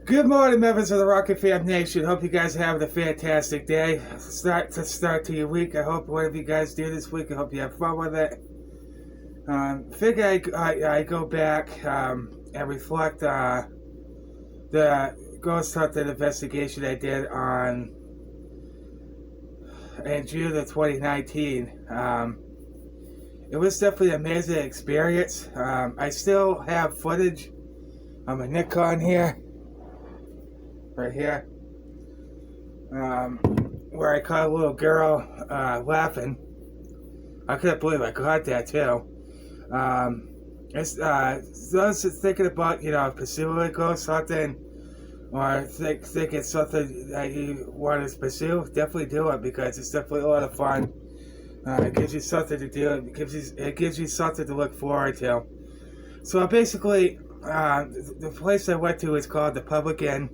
Good morning, members of the Rocket Fam Nation. Hope you guys are having a fantastic day. Start to your week. I hope whatever you guys do this week, I hope you have fun with it. Figure I go back and reflect the ghost hunting investigation I did in June of 2019. It was definitely an amazing experience. I still have footage on my Nikon here. Right here, where I caught a little girl laughing. I couldn't believe I caught that too. Those thinking about pursuing ghost hunting or think it's something that you want to pursue, definitely do it because it's definitely a lot of fun. It gives you something to do. It gives you something to look forward to. So basically, the place I went to is called the Public Inn.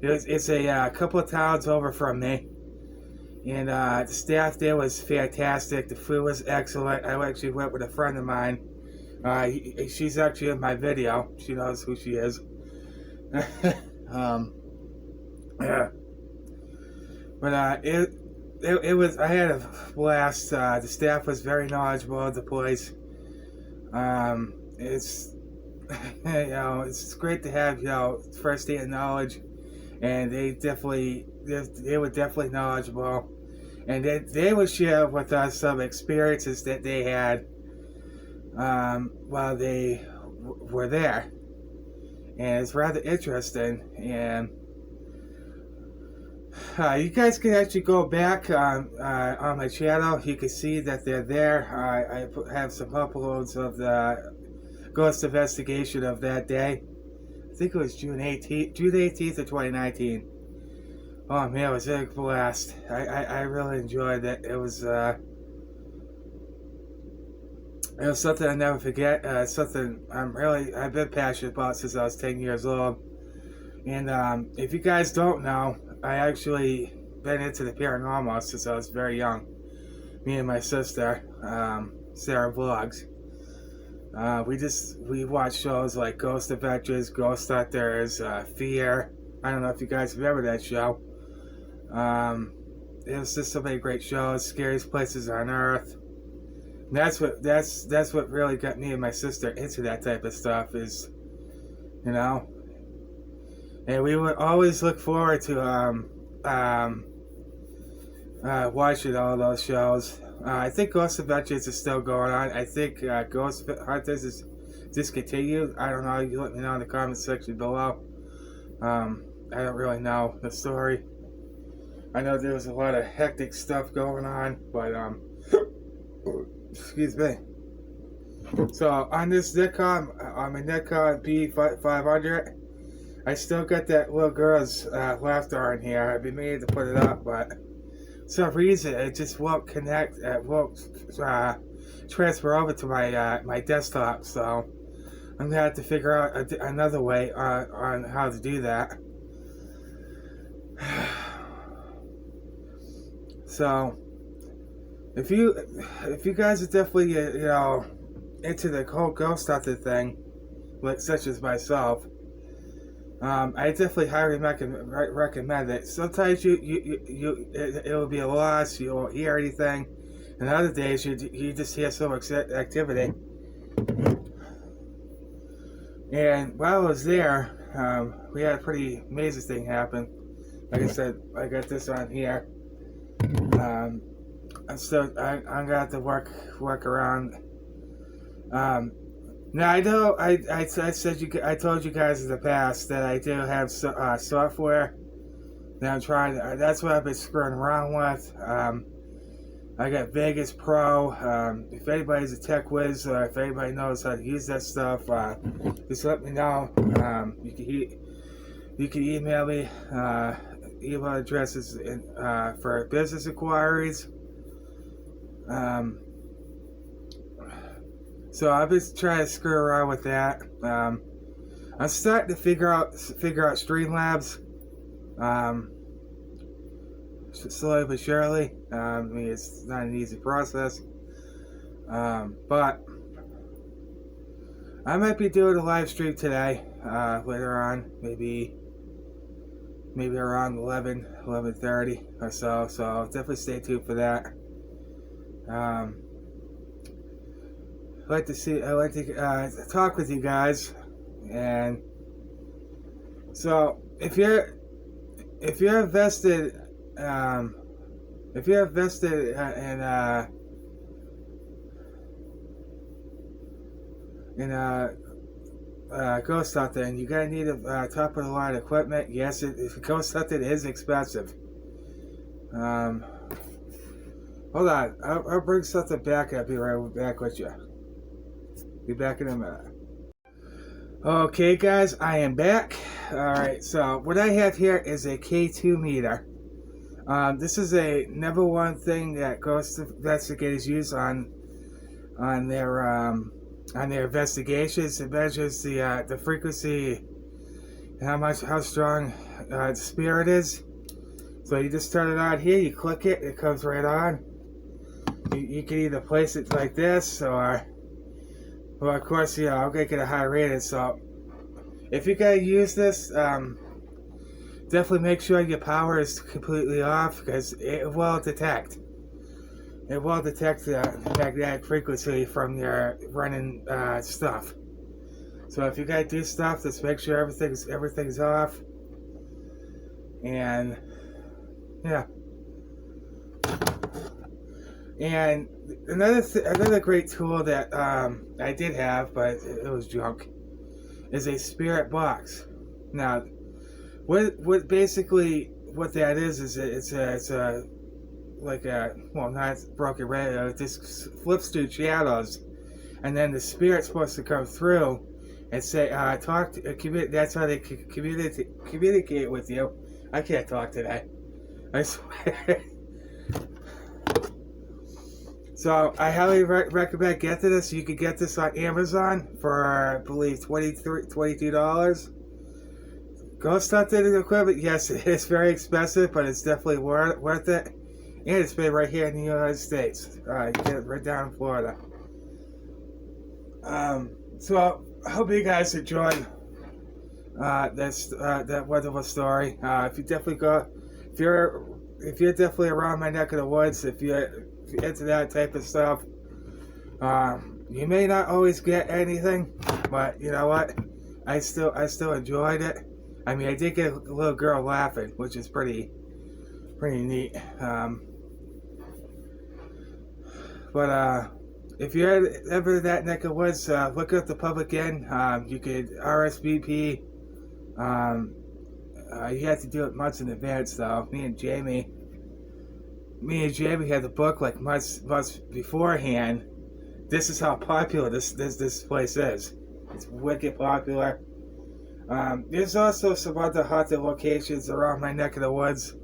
It's a couple of towns over from me, and the staff there was fantastic. The food was excellent. I actually went with a friend of mine. She's actually in my video. She knows who she is. Yeah. But it was. I had a blast. The staff was very knowledgeable of the place. It's it's great to have first-hand knowledge. And they were definitely knowledgeable, and they would share with us some experiences that they had while they were there, and it's rather interesting. And you guys can actually go back on my channel. You can see that they're there. I have some uploads of the ghost investigation of that day. I think it was June 18th of 2019. Oh man, it was a blast. I really enjoyed it. It was something I never forget. Something I've been passionate about since I was 10 years old. And if you guys don't know, I actually been into the paranormal since I was very young. Me and my sister, Sarah Vlogs. We watch shows like Ghost Adventures, Ghost Hunters, Fear. I don't know if you guys remember that show. It was just so many great shows. Scariest Places on Earth. And that's what really got me and my sister into that type of stuff. And we would always look forward to watching all those shows. I think Ghost Adventures is still going on. I think Ghost Hunters is discontinued. I don't know. You let me know in the comment section below. I don't really know the story. I know there was a lot of hectic stuff going on, but excuse me. So on this Nikon, on my Nikon B500, I still got that little girl's laughter in here. I've been meaning to put it up, but for some reason it just won't connect. It won't transfer over to my desktop. So I'm gonna have to figure out another way on how to do that. So if you guys are definitely into the whole ghost hunting thing, like such as myself, I definitely highly recommend it. Sometimes it will be a loss. You won't hear anything, and other days you just hear so much activity. And while I was there, we had a pretty amazing thing happen. Like I said, I got this on here. I'm gonna have to work around. Now I know I told you guys in the past that I do have software that I'm trying. That's what I've been screwing around with. I got Vegas Pro. If anybody's a tech whiz, or if anybody knows how to use that stuff, just let me know. You can email me. Email addresses for business inquiries. So I've been trying to screw around with that. I'm starting to figure out Streamlabs. Slowly but surely. I mean, it's not an easy process. But I might be doing a live stream today, later on, maybe maybe around 11:30 or so. So definitely stay tuned for that. I'd like to talk with you guys, and so if you're invested, in ghost hunting, and you're gonna need a top of the line equipment. Yes, ghost hunting is expensive. Hold on, I'll bring something back. I'll be right back with you. Be back in a minute. Okay, guys, I am back. Alright, so what I have here is a K2 meter. This is a number one thing that ghost investigators use on their investigations. It measures the frequency and how strong the spirit is. So you just turn it on here, you click it, it comes right on. You can either place it like this, or well, of course, I'm gonna get a high rating. So if you're gonna use this, definitely make sure your power is completely off, because it will detect. It will detect the magnetic frequency from your running stuff. So if you gotta do stuff, just make sure everything's off. And yeah. And another great tool that I did have, but it was junk, is a spirit box. Now, what that is it's a like a, well, not broken radio. It just flips through channels, and then the spirit's supposed to come through and say, that's how they communicate with you. I can't talk today, I swear. So I highly recommend getting this. You can get this on Amazon for, I believe, $22. Ghost hunting equipment, yes, it is very expensive, but it's definitely worth it. And it's made right here in the United States. You get it right down in Florida. So I hope you guys enjoyed that wonderful story. If you're definitely around my neck of the woods, if you're into that type of stuff, you may not always get anything, but you know what? I still enjoyed it. I mean, I did get a little girl laughing, which is pretty neat. But if you're ever in that neck of woods, look up the Public Inn. You could RSVP. You have to do it months in advance, though. Me and Jamie had to book like months beforehand. This is how popular this place is. It's wicked popular. There's also some other haunted locations around my neck of the woods.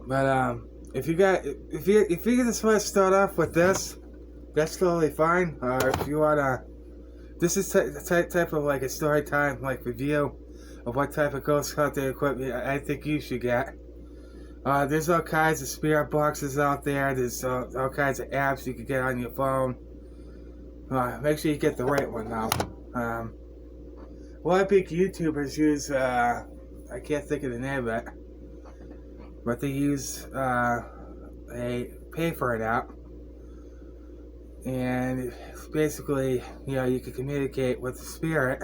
But if you just want to start off with this, that's totally fine. If you wanna, this is the type of like a story time like review of what type of ghost hunting equipment I think you should get. There's all kinds of spirit boxes out there. There's all kinds of apps you can get on your phone. Make sure you get the right one now. A lot of big YouTubers use, I can't think of the name of it, but they use a pay for it app. And basically, you can communicate with the spirit.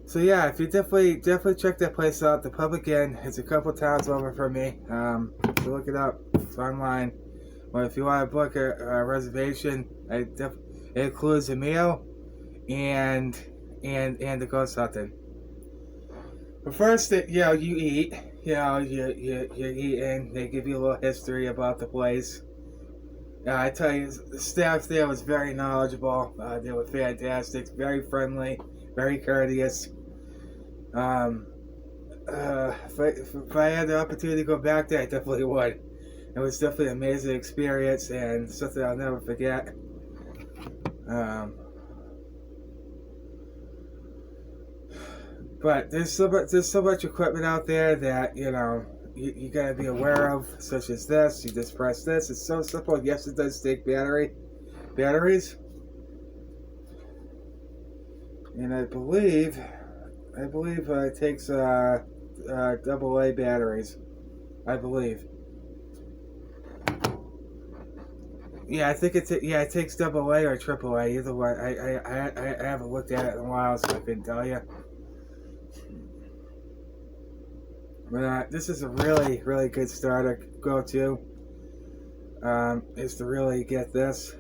So yeah, if you definitely check that place out, the Public Inn. It's a couple towns over from me. So look it up. It's online. Or if you want to book a reservation, it includes a meal and the ghost hunting. But first, you eat. You're eating. They give you a little history about the place. I tell you, the staff there was very knowledgeable. They were fantastic, very friendly, very courteous. If I had the opportunity to go back there, I definitely would. It was definitely an amazing experience and something I'll never forget. But there's so much equipment out there that you gotta be aware of, such as this. You just press this. It's so simple. Yes, it does take batteries. And I believe it takes AA batteries. I believe. Yeah, I think it takes AA or AAA. Either way, I haven't looked at it in a while, so I couldn't tell you. But this is a really, really good start to go to. Is to really get this.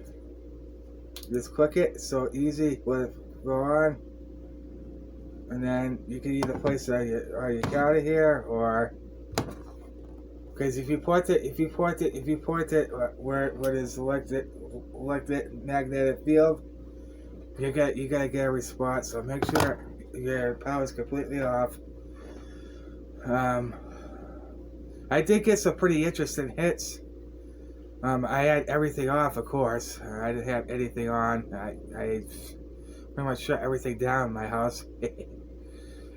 Just click it. It's so easy. Let it go on, and then you can either place it on your counter here, or because if you point it where it is elected magnetic field, you gotta get a response. So make sure your power is completely off. I did get some pretty interesting hits. I had everything off, of course. I didn't have anything on. I pretty much shut everything down in my house.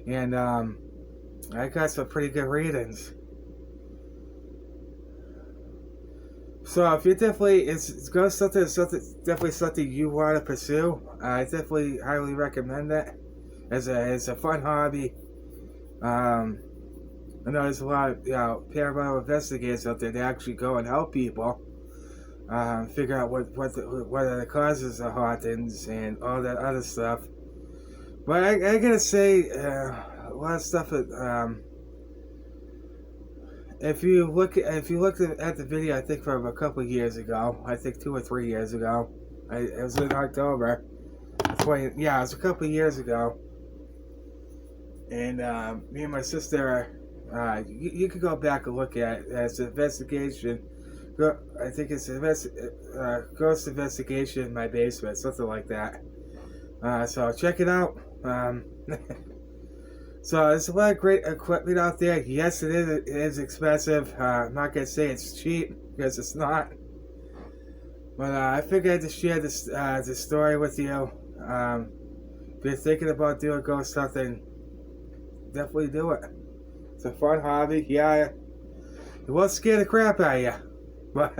And I got some pretty good readings. So if you definitely, it's definitely something you want to pursue. I definitely highly recommend it as a fun hobby. I know there's a lot of paranormal investigators out there that actually go and help people figure out what are the causes of hauntings and all that other stuff. But I gotta say, a lot of stuff that if you looked at the video, I think from a couple of years ago, I think 2 or 3 years ago, it was in October. It was a couple of years ago, and me and my sister. You could go back and look at it. It's an investigation. I think it's ghost investigation in my basement, something like that. So check it out. So there's a lot of great equipment out there. Yes, it is expensive. I'm not gonna say it's cheap because it's not. But I figured I'd just share this story with you. If you're thinking about doing ghost hunting, definitely do it. It's a fun hobby. Yeah, it will scare the crap out of you, but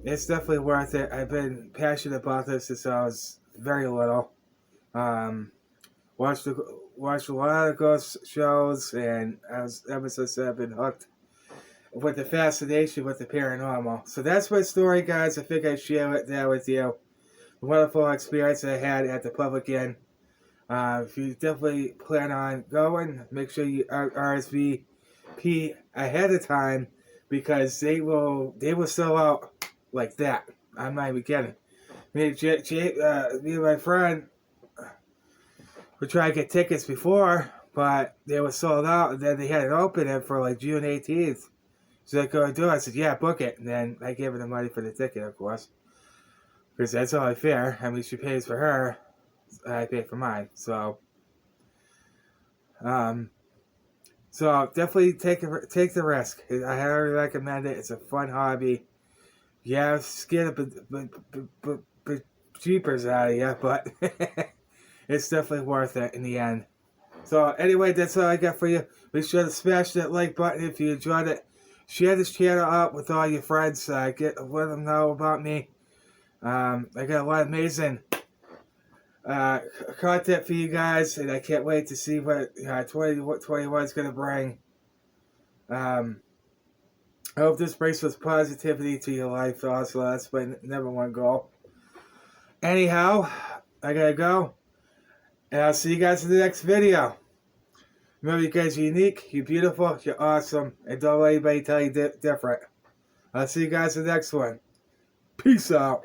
it's definitely worth it. I've been passionate about this since I was very little. Watched a lot of ghost shows, and ever since I've been hooked with the fascination with the paranormal. So that's my story, guys. I think I'd share that with you. The wonderful experience I had at the Public Inn. If you definitely plan on going, make sure you RSVP ahead of time, because they will sell out like that. I'm not even kidding. Me and my friend were trying to get tickets before, but they were sold out, and then they had it open for like June 18th. So they go do it. I said, yeah, book it. And then I gave her the money for the ticket, of course, because that's only fair. I mean, she pays for her, I pay for mine. So definitely take the risk. I highly recommend it. It's a fun hobby. Yeah, scared the jeepers out of you, but it's definitely worth it in the end. So anyway, that's all I got for you. Be sure to smash that like button if you enjoyed it. Share this channel out with all your friends. Let them know about me. I got a lot of amazing content for you guys, and I can't wait to see what 2021 is going to bring. I hope this brings some positivity to your life also. That's my number one goal. Anyhow, I gotta go, and I'll see you guys in the next video. Remember, you guys are unique, you're beautiful, you're awesome, and don't let anybody tell you different. I'll see you guys in the next one. Peace out.